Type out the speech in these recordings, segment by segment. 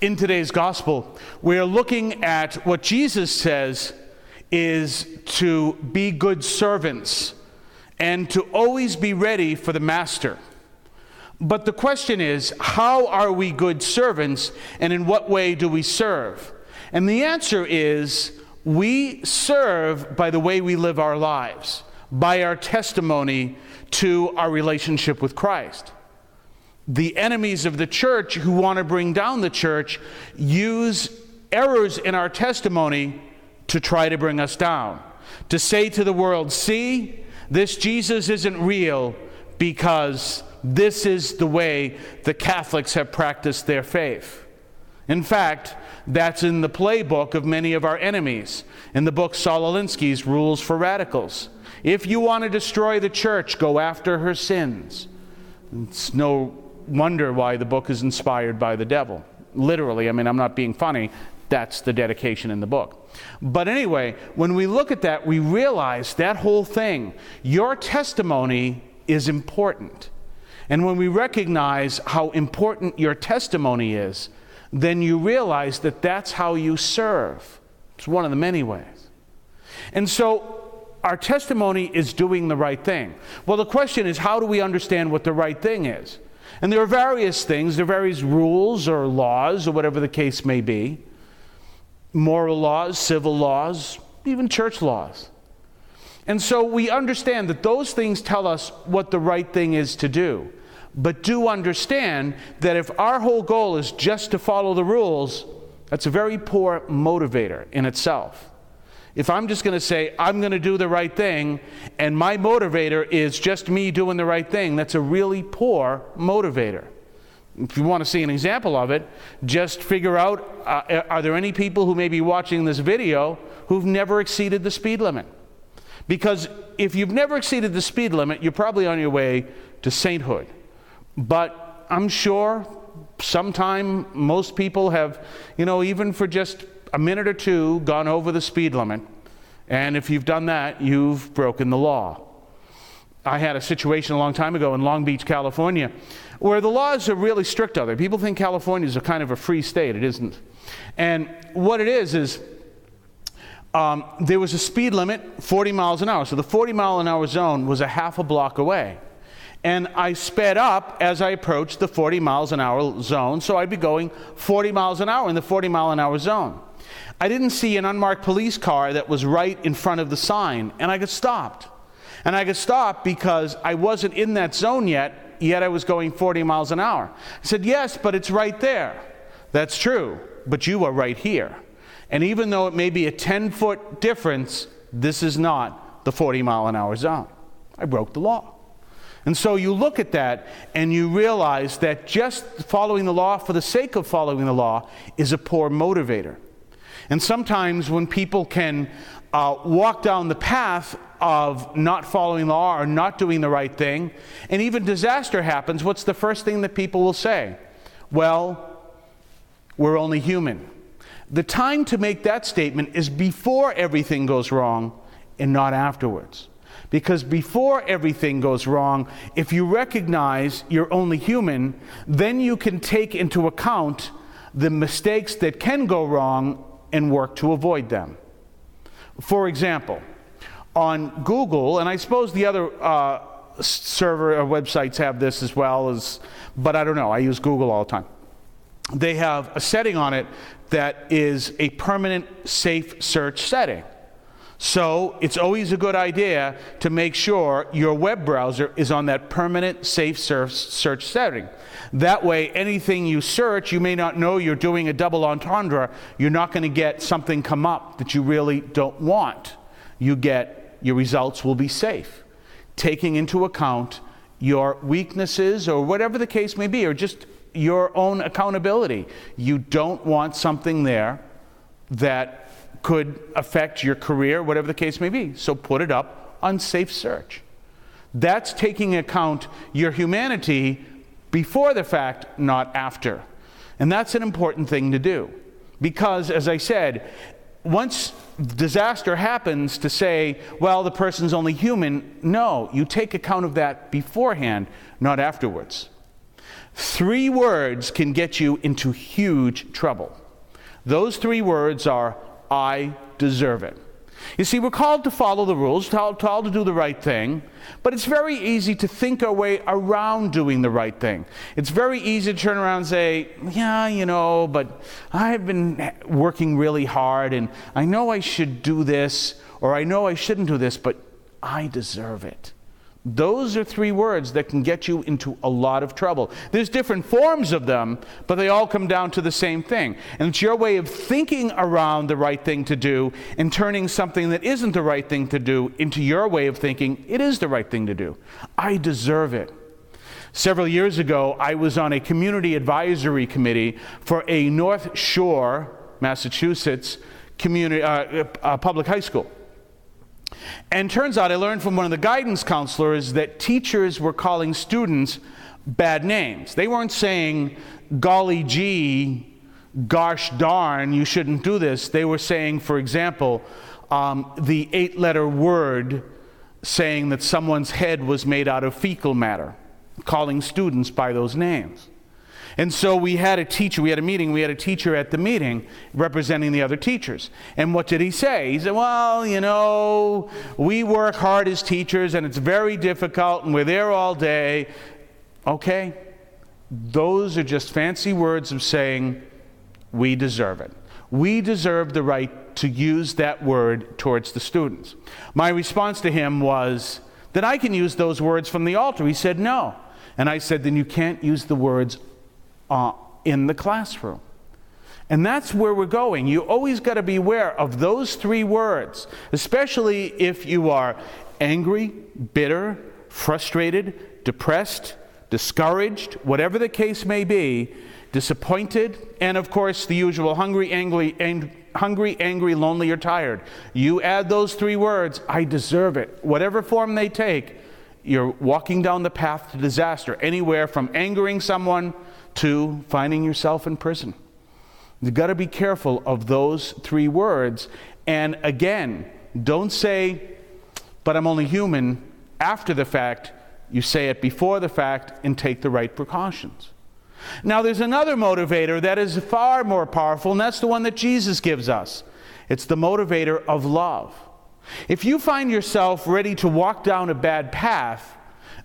in today's gospel, we're looking at what Jesus says is to be good servants and to always be ready for the master. But the question is, how are we good servants, and in what way do we serve? And the answer is, we serve by the way we live our lives, by our testimony to our relationship with Christ. The enemies of the church who want to bring down the church use errors in our testimony to try to bring us down, to say to the world, see, this Jesus isn't real because this is the way the Catholics have practiced their faith. In fact, that's in the playbook of many of our enemies, in the book Saul Alinsky's Rules for Radicals. If you want to destroy the church, go after her sins. It's no wonder why the book is inspired by the devil. Literally, I mean, I'm not being funny. That's the dedication in the book. But anyway, when we look at that, we realize that whole thing, your testimony is important. And when we recognize how important your testimony is, then you realize that that's how you serve. It's one of the many ways. And so our testimony is doing the right thing. Well, the question is, how do we understand what the right thing is? And there are various things, there are various rules or laws or whatever the case may be. Moral laws, civil laws, even church laws. And so we understand that those things tell us what the right thing is to do. But do understand that if our whole goal is just to follow the rules, that's a very poor motivator in itself. If I'm just going to say, I'm going to do the right thing, and my motivator is just me doing the right thing, that's a really poor motivator. If you want to see an example of it, just figure out, are there any people who may be watching this video who've never exceeded the speed limit? Because if you've never exceeded the speed limit, you're probably on your way to sainthood. But I'm sure sometime most people have, even for just a minute or two, gone over the speed limit. And if you've done that, you've broken the law. I had a situation a long time ago in Long Beach, California, where the laws are really strict out there. People think California is a kind of a free state. It isn't. And what it is there was a speed limit, 40 miles an hour. So the 40 mile an hour zone was a half a block away. And I sped up as I approached the 40 miles an hour zone, so I'd be going 40 miles an hour in the 40 mile an hour zone. I didn't see an unmarked police car that was right in front of the sign, and I got stopped. And I got stopped because I wasn't in that zone yet I was going 40 miles an hour. I said, yes, but it's right there. That's true, but you are right here. And even though it may be a 10-foot difference, this is not the 40 mile an hour zone. I broke the law. And so you look at that and you realize that just following the law for the sake of following the law is a poor motivator. And sometimes when people can walk down the path of not following law or not doing the right thing, and even disaster happens, what's the first thing that people will say? Well, we're only human. The time to make that statement is before everything goes wrong and not afterwards. Because before everything goes wrong, if you recognize you're only human, then you can take into account the mistakes that can go wrong and work to avoid them. For example, on Google, and I suppose the other server or websites have this as well, but I don't know, I use Google all the time. They have a setting on it that is a permanent safe search setting. So it's always a good idea to make sure your web browser is on that permanent safe search setting. That way, anything you search, you may not know you're doing a double entendre. You're not going to get something come up that you really don't want. Your results will be safe, taking into account your weaknesses or whatever the case may be, or just your own accountability. You don't want something there that could affect your career, whatever the case may be. So put it up on safe search. That's taking into account your humanity before the fact, not after. And that's an important thing to do. Because, as I said, once disaster happens, to say, well, the person's only human, no, you take account of that beforehand, not afterwards. 3 words can get you into huge trouble. Those 3 words are, I deserve it. You see, we're called to follow the rules, called to do the right thing, but it's very easy to think our way around doing the right thing. It's very easy to turn around and say, yeah, but I've been working really hard, and I know I should do this, or I know I shouldn't do this, but I deserve it. Those are 3 words that can get you into a lot of trouble. There's different forms of them, but they all come down to the same thing. And it's your way of thinking around the right thing to do and turning something that isn't the right thing to do into your way of thinking it is the right thing to do. I deserve it. Several years ago, I was on a community advisory committee for a North Shore, Massachusetts, public high school. And turns out I learned from one of the guidance counselors that teachers were calling students bad names. They weren't saying, golly gee, gosh darn, you shouldn't do this. They were saying, for example, the 8-letter word saying that someone's head was made out of fecal matter, calling students by those names. And so we had a teacher at the meeting representing the other teachers. And what did he say? He said, well, we work hard as teachers and it's very difficult and we're there all day. Okay, those are just fancy words of saying we deserve it. We deserve the right to use that word towards the students. My response to him was that I can use those words from the altar. He said, no. And I said, then you can't use the words in the classroom. And that's where we're going. You always got to be aware of those 3 words, especially if you are angry, bitter, frustrated, depressed, discouraged, whatever the case may be, disappointed, and of course the usual hungry, angry, lonely, or tired. You add those 3 words, I deserve it. Whatever form they take, you're walking down the path to disaster, anywhere from angering someone to finding yourself in prison. You've got to be careful of those 3 words. And again, don't say, but I'm only human, after the fact. You say it before the fact and take the right precautions. Now, there's another motivator that is far more powerful, and that's the one that Jesus gives us. It's the motivator of love. If you find yourself ready to walk down a bad path,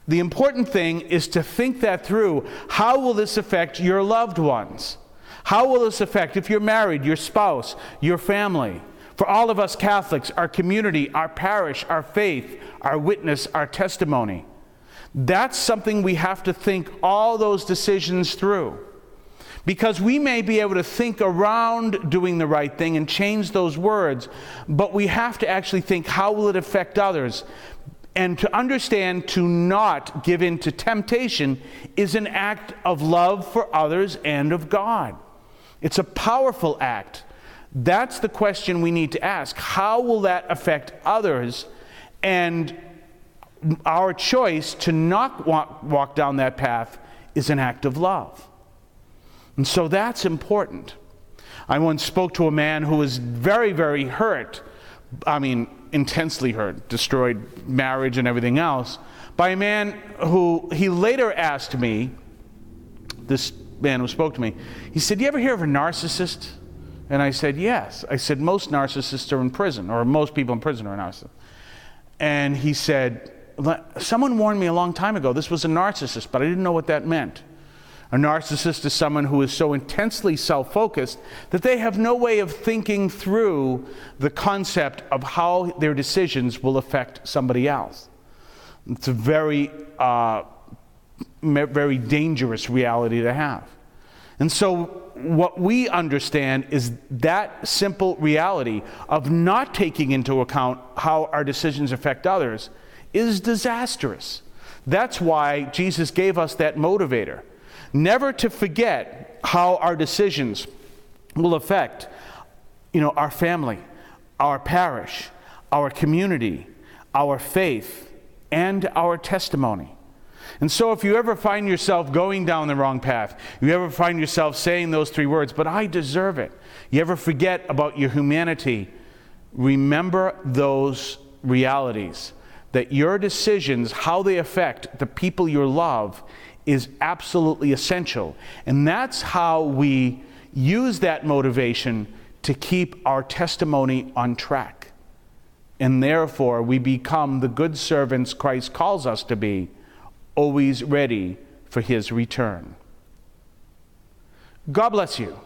the important thing is to think that through. How will this affect your loved ones? How will this affect, if you're married, your spouse, your family? For all of us Catholics, our community, our parish, our faith, our witness, our testimony. That's something we have to think all those decisions through. Because we may be able to think around doing the right thing and change those words, but we have to actually think, how will it affect others? And to understand, to not give in to temptation is an act of love for others and of God. It's a powerful act. That's the question we need to ask. How will that affect others? And our choice to not walk down that path is an act of love. And so that's important. I once spoke to a man who was very, very hurt. Intensely hurt, destroyed marriage and everything else, by a man who he later asked me, this man who spoke to me, he said, you ever hear of a narcissist? And I said, yes. I said, most narcissists are in prison, or most people in prison are narcissists. And he said, someone warned me a long time ago this was a narcissist, but I didn't know what that meant. A narcissist is someone who is so intensely self-focused that they have no way of thinking through the concept of how their decisions will affect somebody else. It's a very, very dangerous reality to have. And so what we understand is that simple reality of not taking into account how our decisions affect others is disastrous. That's why Jesus gave us that motivator. Never to forget how our decisions will affect, our family, our parish, our community, our faith, and our testimony. And so if you ever find yourself going down the wrong path, you ever find yourself saying those 3 words, but I deserve it, you ever forget about your humanity, remember those realities, that your decisions, how they affect the people you love, is absolutely essential. And that's how we use that motivation to keep our testimony on track. And therefore, we become the good servants Christ calls us to be, always ready for his return. God bless you.